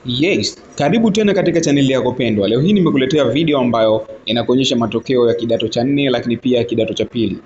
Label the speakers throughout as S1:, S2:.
S1: Yes, karibu tena katika chaneli yako pendwa. Leo hii nimekuletea video ambayo inakuonyesha matokeo ya kidato cha 4 lakini pia kidato cha pili.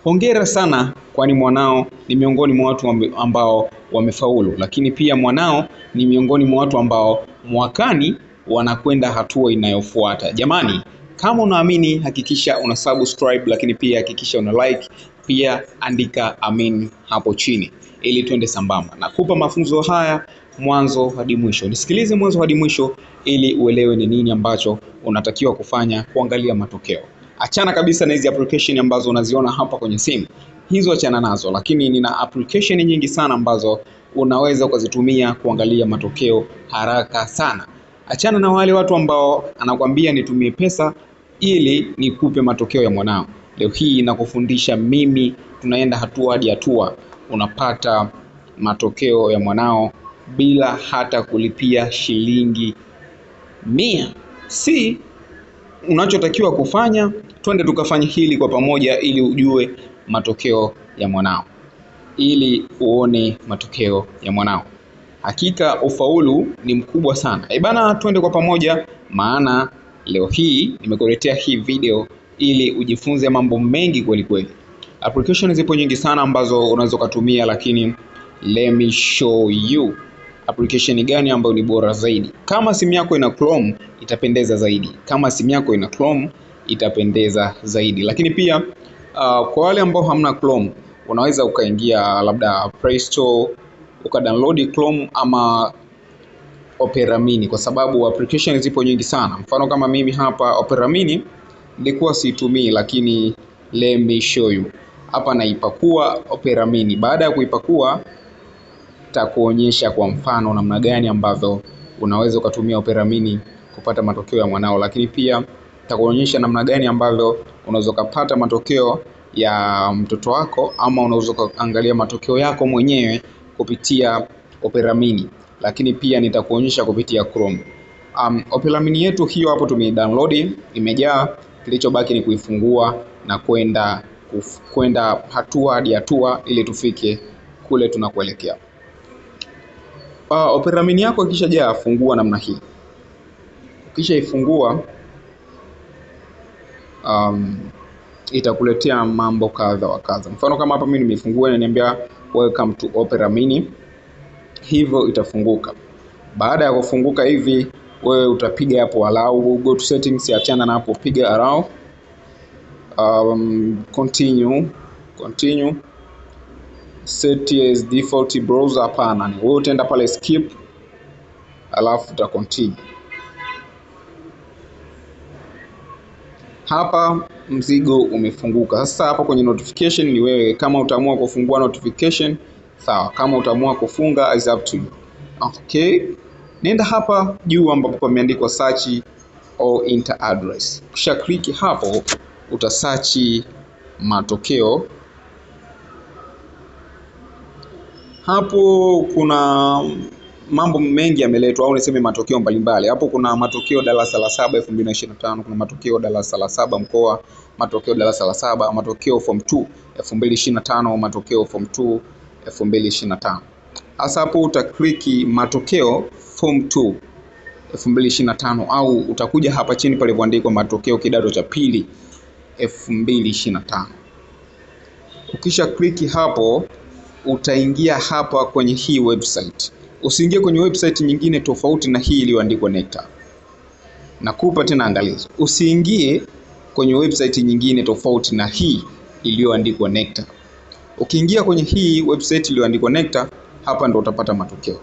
S1: Hongera sana, kwani mwanao ni miongoni mwa watu ambao wamefaulu, lakini pia mwanao ni miongoni mwa watu ambao mwakani wanakwenda hatua inayofuata. Jamani, kama unaamini hakikisha una subscribe, lakini pia hakikisha una like, pia andika amen hapo chini ili tuende sambamba. Nakupa mafunzo haya mwanzo hadi mwisho. Nisikilize mwanzo hadi mwisho ili uelewe ni nini ambacho unatakiwa kufanya kuangalia matokeo. Achana kabisa na hizi application ambazo unaziona hapa kwenye simu. Hizo achana nazo, lakini nina application nyingi sana ambazo unaweza ukazitumia kuangalia matokeo haraka sana. Achana na wale watu ambao anakuambia nitumie pesa ili nikupe matokeo ya mwanao. Leo hii nakufundisha mimi, tunaenda hatua hadi hatua, unapata matokeo ya mwanao bila hata kulipia shilingi 100. Si unachotakiwa kufanya, twende tukafanye hili kwa pamoja ili ujue matokeo ya mwanao, ili uone matokeo ya mwanao. Hakika ufaulu ni mkubwa sana. Bana, twende kwa pamoja, maana leo hii nimekuletea hii video ili ujifunze mambo mengi kweli kweli. Application zipo nyingi sana ambazo unaweza kutumia, lakini let me show you application gani ambayo ni bora zaidi. Kama simu yako ina Chrome itapendeza zaidi. Kama simu yako ina Chrome itapendeza zaidi. Lakini pia kwa wale ambao hamna Chrome, unaweza ukaingia labda Play Store ukadownload Chrome ama Opera Mini, kwa sababu application zipo nyingi sana. Mfano kama mimi hapa Opera Mini nilikuwa siitumii, lakini let me show you. Hapa naipakua Opera Mini. Baada ya kuipakua takuonyesha kwa mfano namna gani ambavyo unaweza ukatumia Opera Mini kupata matokeo ya mwanao, lakini pia takuonyesha namna gani ambavyo unaweza kupata matokeo ya mtoto wako, ama unaweza kuangalia matokeo yako mwenyewe kupitia Opera Mini, lakini pia nitakuonyesha kupitia Chrome. Opera Mini yetu hiyo hapo tumedownload, imejaa. Kilichobaki ni kuifungua na kwenda hatua hadi hatua ili tufike kule tunakoelekea. Opera Mini yako ikishajaa, fungua namna hii. Ukishaifungua itakuletea mambo kadha wa kadha. Mfano kama hapa mimi nimefungua, inaniambia welcome to Opera Mini. Hivyo itafunguka. Baada ya kufunguka hivi, wewe utapiga hapo allow, go to settings, achana na hapo, piga allow, continue, set as default browser. Hapana, wewe utaenda pale skip, alafu uta continue. Hapa mzigo umefunguka. Sasa hapa kwenye notification ni wewe, kama utaamua kufungua notification sawa, kama utaamua kufunga is up to you. Okay, nenda hapa juu ambapo pameandikwa search or enter address. Kisha click hapo, utasearch matokeo. Hapo kuna mambo mengi yameletwa, au niseme matokeo mbalimbali. Hapo kuna matokeo darasa la 7 2025, kuna matokeo darasa la 7 mkoa, matokeo darasa la 7, matokeo form 2 2025, matokeo form 2 2025. Hasa hapo utaklik matokeo form 2 2025, au utakuja hapa chini pale kuandikwa matokeo kidato cha pili 2025. Ukisha click hapo, utaingia hapa kwenye hii website. Usiingie kwenye website nyingine tofauti na hii iliyoandikwa NECTA. Nakupa tena angalizo, usiingie kwenye website nyingine tofauti na hii iliyoandikwa NECTA. Ukiingia kwenye hii website iliyoandikwa NECTA, hapa ndo utapata matokeo.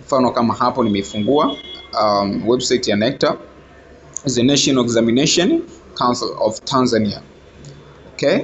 S1: Mfano kama hapo nimefungua website ya NECTA, the National Examination Council of Tanzania. Okay?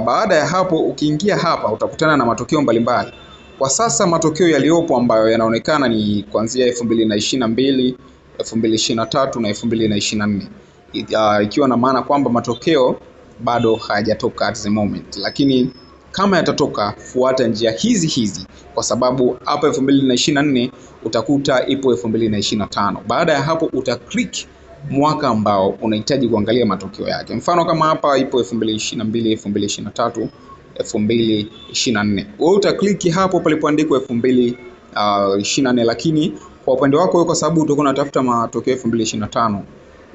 S1: Baada ya hapo, ukiingia hapa utakutana na matokeo mbalimbali. Kwa sasa matokeo yaliyopo ambayo yanaonekana ni kuanzia 2022, 2023 na 2024. Ikiwa na maana kwamba matokeo bado hayajatoka at the moment, lakini kama yatatoka, fuata njia hizi kwa sababu hapa 2024 utakuta ipo 2025. Baada ya hapo utaklik mwaka ambao unahitaji kuangalia matokeo yake. Mfano kama hapa ipo 2022, 2023, 2024. Wewe utakliki hapo palipoandikwa 24, lakini kwa upande wako wewe, kwa sababu utakuwa unatafuta matokeo 2025,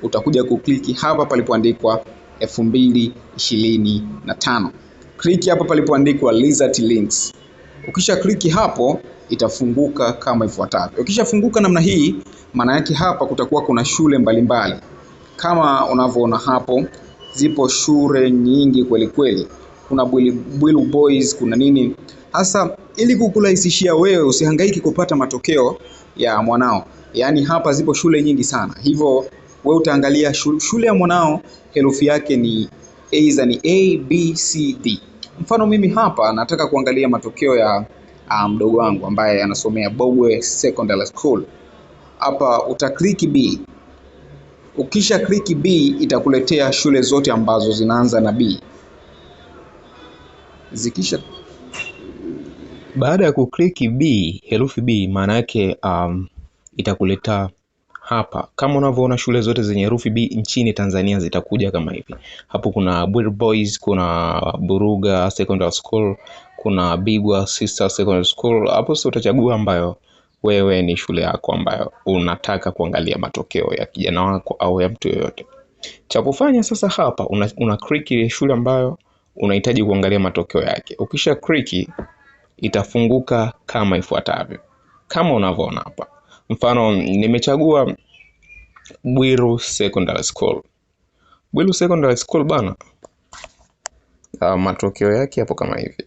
S1: utakuja kukliki hapa palipoandikwa 2025. Kliki hapa palipoandikwa result links. Ukisha kliki hapo itafunguka kama ifuatavyo. Ukishafunguka namna hii, maana yake hapa kutakuwa kuna shule mbalimbali. Kama unavyoona hapo, zipo shule nyingi kweli kweli. Kuna Bwilu Boys, kuna nini. Hasa ili kukurahisishia wewe usihangaiki kupata matokeo ya mwanao. Yaani hapa zipo shule nyingi sana. Hivyo wewe utaangalia shule ya mwanao herufi yake ni aidha ni A, B, C, D. Mfano mimi hapa nataka kuangalia matokeo ya mdogo wangu ambaye anasomea Bogwe Secondary School. Hapa utakliki B. Ukisha kliki B itakuletea shule zote ambazo zinaanza na B.
S2: Baada ya kukliki B, herufi B, maana yake itakuleta hapa. Kama unavyoona shule zote zenye herufi B nchini Tanzania zitakuja kama hivi. Hapo kuna Bwilu Boys, kuna Buruga Secondary School, kuna Bigwa Sister Secondary School. Hapo sasa utachagua ambayo wewe ni shule yako ambayo unataka kuangalia matokeo ya kijana wako au ya mtu yoyote. Cha kufanya sasa hapa una kliki shule ambayo unahitaji kuangalia matokeo yake. Ukisha kliki itafunguka kama ifuatavyo. Kama unavyoona hapa. Mfano nimechagua Bwilu Secondary School. Bwilu Secondary School bana. Matokeo yake hapo kama hivi.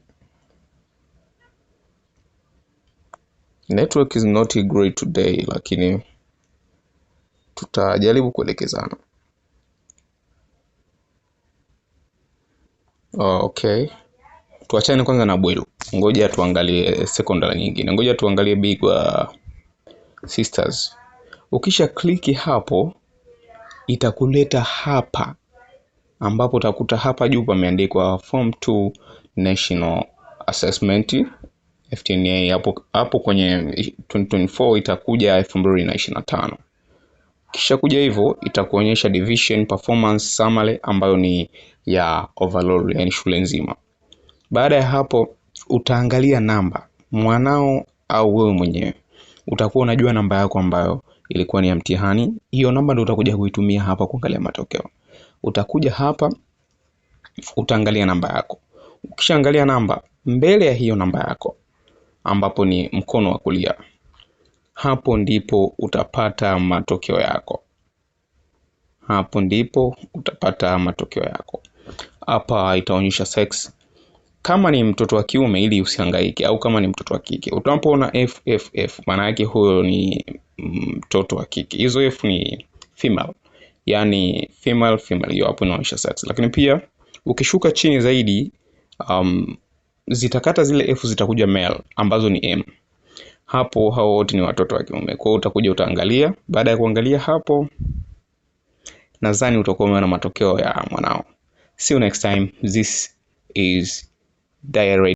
S2: Network is not great today, lakini tutajaribu kuelekezana. Okay. Tuachane kwanza na Bwilu. Ngoja tuangalie secondary nyingine. Ngoja tuangalie Bigwa Sisters. Ukisha kliki hapo itakuleta hapa ambapo utakuta hapa juu pameandikwa Form 2 National Assessment FTNA. Hapo kwenye 2024 itakuja 2025. Kisha kuja hivyo itakuonyesha division performance summary ambayo ni ya overall, yani shule nzima. Baada ya hapo utaangalia namba mwanao au wewe mwenyewe. Utakuwa unajua namba yako ambayo ilikuwa ni ya mtihani. Hiyo namba ndio utakuja kuitumia hapa kuangalia matokeo. Utakuja hapa utaangalia namba yako. Ukishaangalia namba, mbele ya hiyo namba yako ambapo ni mkono wa kulia, hapo ndipo utapata matokeo yako. Hapo ndipo utapata matokeo yako. Hapa itaonyesha sex. Kama ni mtoto wa kiume ili usihangaike, au kama ni mtoto wa kike. Utapoona FFF maana yake huyo ni mtoto wa kike. Hizo F ni female. Yani female. Hiyo hapo inaonyesha sex. Lakini pia ukishuka chini zaidi zitakata zile F zitakuja male ambazo ni M. Hapo hao wote ni watoto wa kiume. Kwa hiyo utakuja utaangalia. Baada ya kuangalia hapo, nadhani utakuwa umeona matokeo ya mwanao. See you next time. This is Diary.